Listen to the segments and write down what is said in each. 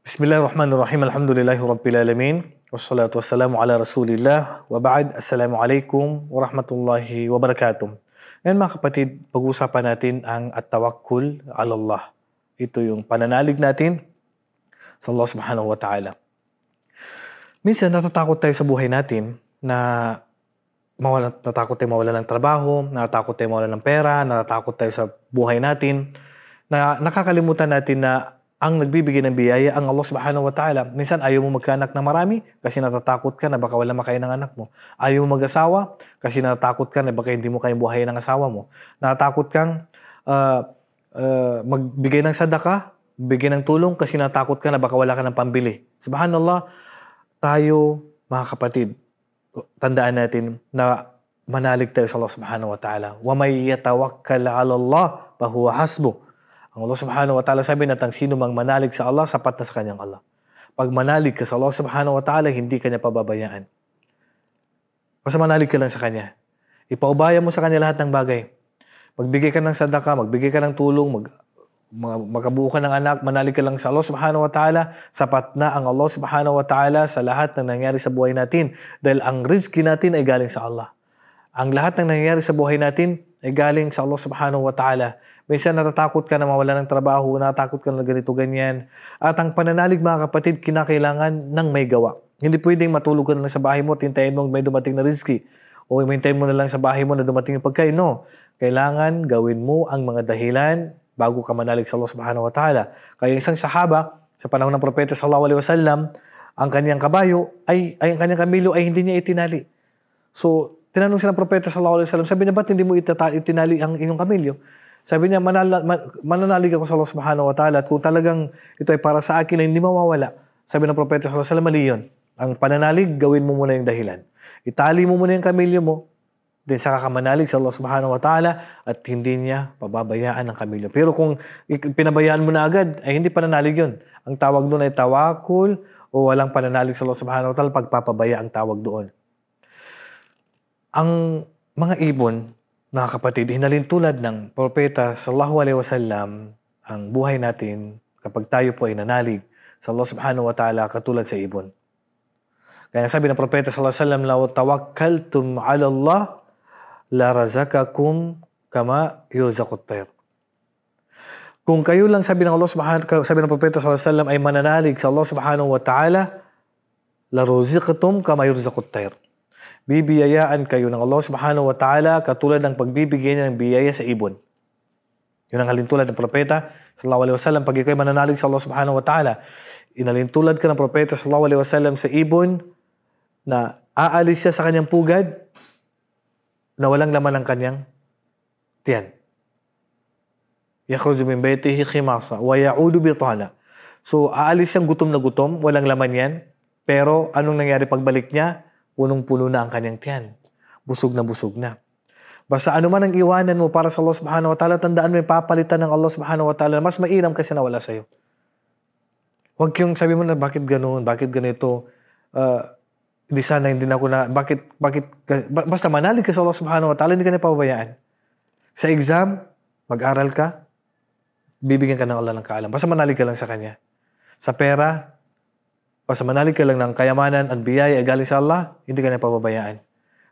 Bismillahirrahmanirrahim. Alhamdulillahi Rabbil Alamin. Wassalatu wassalamu ala Rasulillah. Wa ba'd. Assalamualaikum warahmatullahi wabarakatuh. Ngayon mga kapatid, pag-uusapan natin ang at-tawakkul ala Allah. Ito yung pananalig natin sa Allah subhanahu wa ta'ala. Minsan natatakot tayo sa buhay natin na natatakot tayo mawala ng trabaho, natatakot tayo mawala ng pera, natatakot tayo sa buhay natin, na nakakalimutan natin na ang nagbibigay ng biyaya ang Allah subhanahu wa ta'ala. Minsan ayaw mo magkaanak na marami kasi natatakot ka na baka wala makain ng anak mo. Ayaw mo mag-asawa kasi natatakot ka na baka hindi mo kayang buhayin ng asawa mo. Natatakot kang magbigay ng sadaka, bigay ng tulong kasi natatakot ka na baka wala ka ng pambili. Subhanallah, tayo mga kapatid, tandaan natin na manalig tayo sa Allah subhanahu wa ta'ala. Wa may yatawakkal ala Allah fahuwa hasbuh. Ang Allah subhanahu wa ta'ala sabi na sino mang manalig sa Allah, sapat na sa kanyang Allah. Pag manalig ka sa Allah subhanahu wa ta'ala, hindi kanya pababayaan. Basta manalig ka lang sa kanya. Ipaubaya mo sa kanya lahat ng bagay. Magbigay ka ng sadaka, magbigay ka ng tulong, makabuo ka ng anak, manalig ka lang sa Allah subhanahu wa ta'ala, sapat na ang Allah subhanahu wa ta'ala sa lahat ng nangyari sa buhay natin. Dahil ang rizki natin ay galing sa Allah. Ang lahat ng nangyari sa buhay natin ay galing sa Allah subhanahu wa ta'ala. Minsan natatakot ka na mawala ng trabaho, natatakot ka na ganito, ganyan. At ang pananalig mga kapatid, kinakailangan ng may gawa. Hindi pwedeng matulog ka na lang sa bahay mo, tintayin mo may dumating na rizki. O hintayin mo na lang sa bahay mo na dumating yung pagkain. No. Kailangan gawin mo ang mga dahilan bago ka manalig sa Allah subhanahu wa ta'ala. Kaya isang sahaba, sa panahon ng propeta sallallahu alaihi wasallam, ang kanyang kabayo, ang kanyang kamilyo ay hindi niya itinali. So, tinanong siya ng propeta sallallahu alaihi wasallam, sabi niya, ba't hindi mo itinali ang inyong kamilyo? Sabi niya, mananalig ako sa Allah subhanahu wa ta'ala at kung talagang ito ay para sa akin na hindi mawawala. Sabi ng propeta sallallahu alaihi wasallam, mali yun. Ang pananalig, gawin mo muna yung dahilan. Itali mo muna yung kamilyo mo, din saka ka manalig sa Allah subhanahu wa ta'ala at hindi niya pababayaan ang kamilyo. Pero kung pinabayaan mo na agad, ay hindi pananalig yun. Ang tawag doon ay tawakul o walang pananalig sa Allah subhanahu wa ta'ala, pagpapabaya ang tawag doon. Ang mga ibon, mga kapatid, hinalin tulad ng propeta sallallahu alaihi wasallam ang buhay natin kapag tayo po ay nanalig sa Allah subhanahu wa ta'ala katulad sa ibon. Kaya sabi ng propeta sallallahu alaihi wasallam, "Law tawakkaltum 'ala Allah la razaqakum kama yurzaqut tayr." Kung kayo lang sabi ng propeta sallallahu alaihi wasallam ay mananalig sa Allah subhanahu wa ta'ala, la ruziqtum kama yurzaqut tayr. Bibiyayaan kayo ng Allah subhanahu wa ta'ala katulad ng pagbibigay niya ng biyaya sa ibon. Yun ang halintulad ng propeta sallallahu alaihi wasallam. Pag ikaw ay mananalig sa Allah subhanahu wa ta'ala, inalintulad ka ng propeta sallallahu alaihi wasallam sa ibon na aalis siya sa kanyang pugad na walang laman ng kanyang tiyan. Yakhruju min baytihi khimasa wa ya'udu bitana. So aalis siyang gutom na gutom, walang laman yan. Pero anong nangyari pagbalik niya? Punong-puno na ang kanyang tiyan. Busog na busog na. Basta ano man ang iwanan mo para sa Allah subhanahu wa ta'ala, tandaan mo yung papalitan ng Allah subhanahu wa ta'ala, mas mainam kasi nawala sa'yo. Huwag yung sabi mo na bakit ganoon, bakit ganito, hindi sana, hindi na ako na, basta manalig ka sa Allah subhanahu wa ta'ala, hindi ka na pababayaan. Sa exam, mag-aral ka, bibigyan ka ng Allah ng kaalam. Basta manalig ka lang sa Kanya. Sa pera, basta manalig ka lang ng kayamanan at biyaya ay galing sa Allah, hindi ka na pababayaan.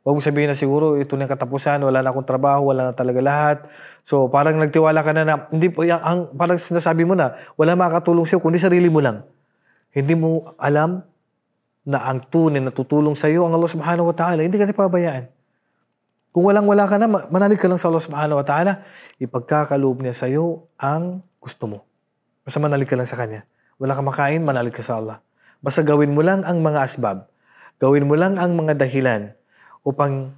Huwag mo sabihin na siguro, ito na yung katapusan, wala na akong trabaho, wala na talaga lahat. So parang nagtiwala ka na hindi, parang sinasabi mo na, wala makakatulong sa'yo, kundi sarili mo lang. Hindi mo alam na ang tunay na tutulong sa'yo, ang Allah subhanahu wa ta'ala, hindi ka na pababayaan. Kung wala ka na, manalig ka lang sa Allah subhanahu wa ta'ala, ipagkakaloob niya sa'yo ang gusto mo. Basta manalig ka lang sa Kanya. Wala ka makain, manalig ka sa Allah. Basta gawin mo lang ang mga asbab. Gawin mo lang ang mga dahilan upang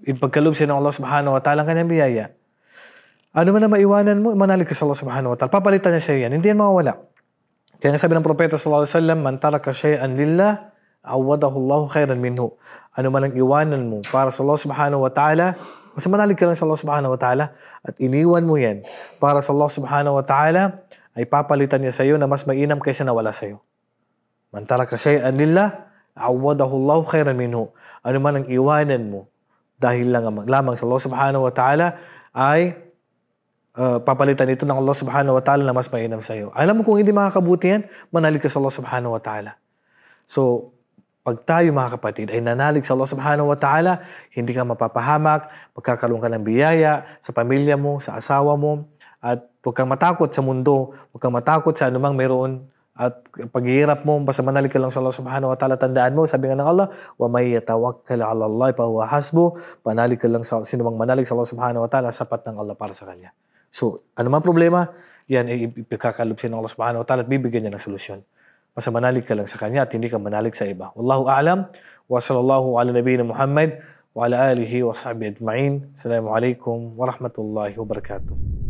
ipagkaloob siya ng Allah subhanahu wa ta'ala ang kanyang biyaya. Ano man na maiwanan mo, manalig ka sa Allah subhanahu wa ta'ala. Papalitan niya siya yan. Hindi yan mawawala. Kaya nga sabi ng propeta sallallahu alaihi wasallam, "Man taraka shay'an lillah, awadahu Allahu khairan minhu." Ano man ang iwanan mo para sa Allah subhanahu wa ta'ala, basta manalig ka lang sa Allah subhanahu wa ta'ala at iniwan mo yan para sa Allah subhanahu wa ta'ala, ay papalitan niya sa iyo na mas mainam kaysa nawala sa iyo. Man taraka shay'an lillah, awadahu Allahu khairan minhu. Ano man ang iwanan mo dahil lamang sa Allah subhanahu wa ta'ala ay papalitan ito ng Allah subhanahu wa ta'ala na mas mainam sa iyo. Alam mo kung hindi makakabuti yan, manalig ka sa Allah subhanahu wa ta'ala. So, pag tayo mga kapatid ay nanalig sa Allah subhanahu wa ta'ala, hindi ka mapapahamak, magkakaroon ka ng biyaya sa pamilya mo, sa asawa mo, at huwag kang matakot sa mundo, huwag kang matakot sa anumang meron, at paghihirap mo, basta manalig ka lang sa Allah subhanahu wa ta'ala, tandaan mo, sabi nga ng Allah, wa may yatawakkal ala Allah fa huwa hasbuh, manalig ka lang sa sinumang manalig sa Allah subhanahu wa ta'ala, sapat ng Allah para sa kanya. So, anumang problema, yan ay ipagkakalob siya ng Allah subhanahu wa ta'ala at bibigyan niya ng solusyon. Basta manalig ka lang sa kanya at hindi ka manalig sa iba. Wallahu a'lam wa sallallahu ala nabiyyina Muhammad wa ala alihi wa sahbihi ajma'in. Assalamualaikum warahmatullahi wabarakatuh.